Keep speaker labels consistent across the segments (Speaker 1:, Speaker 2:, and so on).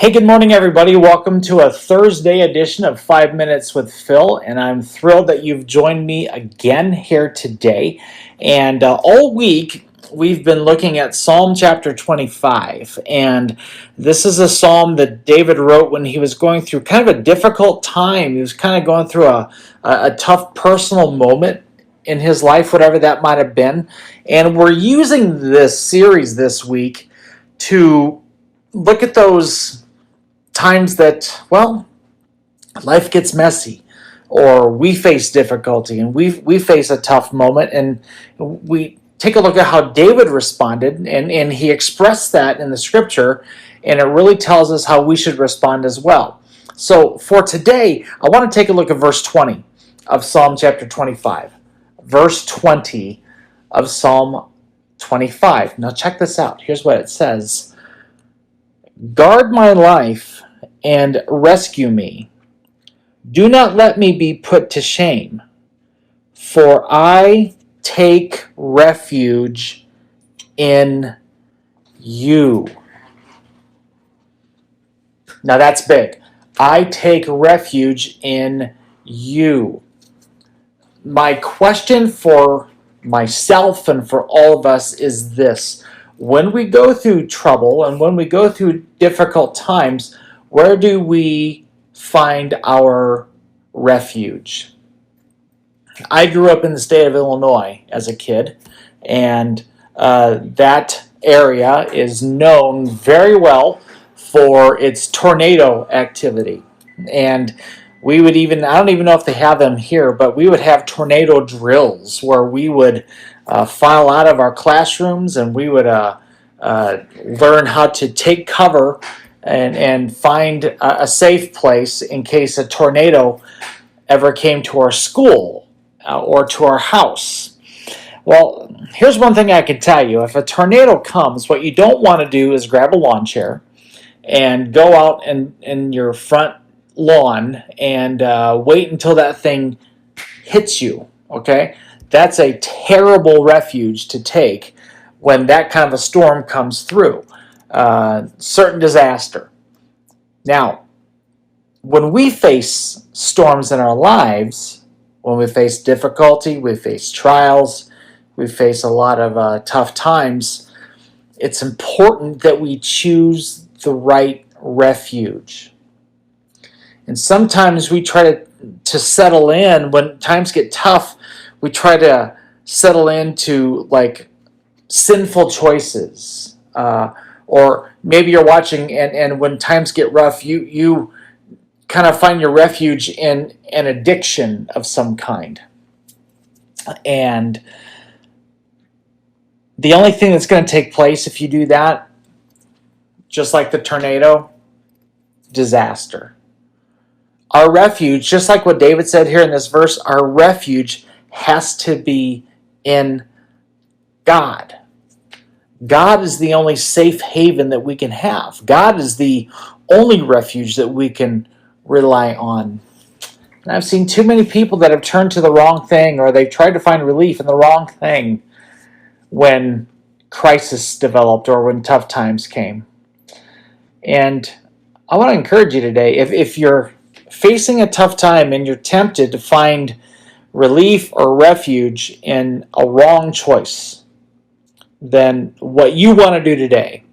Speaker 1: Hey, good morning, everybody. Welcome to a Thursday edition of 5 Minutes with Phil, and I'm thrilled that you've joined me again here today. And all week, we've been looking at Psalm chapter 25, and this is a psalm that David wrote when he was going through kind of a difficult time. He was kind of going through a tough personal moment in his life, whatever that might have been. And we're using this series this week to look at those times that, well, life gets messy, or we face difficulty, and we face a tough moment, and we take a look at how David responded, and he expressed that in the scripture, and it really tells us how we should respond as well. So for today, I want to take a look at verse 20 of Psalm chapter 25. Verse 20 of Psalm 25. Now check this out. Here's what it says. Guard my life and rescue me. Do not let me be put to shame, for I take refuge in you. Now that's big. I take refuge in you. My question for myself and for all of us is this. When we go through trouble and when we go through difficult times, where do we find our refuge? I grew up in the state of Illinois as a kid, and that area is known very well for its tornado activity. And we would even, I don't even know if they have them here, but we would have tornado drills where we would file out of our classrooms, and we would learn how to take cover and find a safe place in case a tornado ever came to our school or to our house. Well, here's one thing I can tell you. If a tornado comes, what you don't want to do is grab a lawn chair and go out in your front lawn and wait until that thing hits you, okay? That's a terrible refuge to take when that kind of a storm comes through. Certain disaster. Now, when we face storms in our lives, when we face difficulty, we face trials, we face a lot of tough times, it's important that we choose the right refuge. And sometimes we try to settle in when times get tough. We try to settle into like sinful choices, or maybe you're watching and when times get rough, you kind of find your refuge in an addiction of some kind. And the only thing that's going to take place if you do that, just like the tornado, disaster. Our refuge, just like what David said here in this verse, our refuge has to be in God. God is the only safe haven that we can have. God is the only refuge that we can rely on. And I've seen too many people that have turned to the wrong thing, or they've tried to find relief in the wrong thing when crisis developed or when tough times came. And I want to encourage you today, if you're facing a tough time and you're tempted to find relief or refuge in a wrong choice, then what you want to do today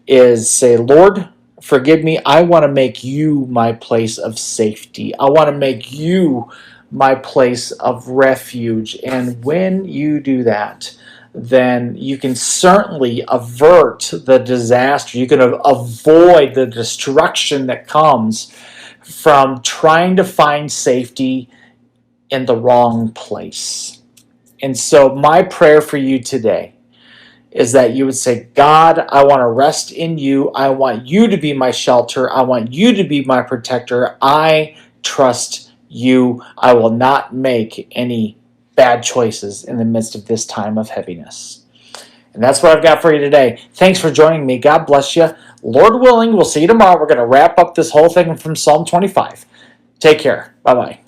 Speaker 1: is say, Lord, forgive me. I want to make you my place of safety. I want to make you my place of refuge. And when you do that, then you can certainly avert the disaster. You can avoid the destruction that comes from trying to find safety in the wrong place. And so my prayer for you today is that you would say, God, I want to rest in you. I want you to be my shelter. I want you to be my protector. I trust you. I will not make any bad choices in the midst of this time of heaviness. And that's what I've got for you today. Thanks for joining me. God bless you. Lord willing, we'll see you tomorrow. We're going to wrap up this whole thing from Psalm 25. Take care. Bye-bye.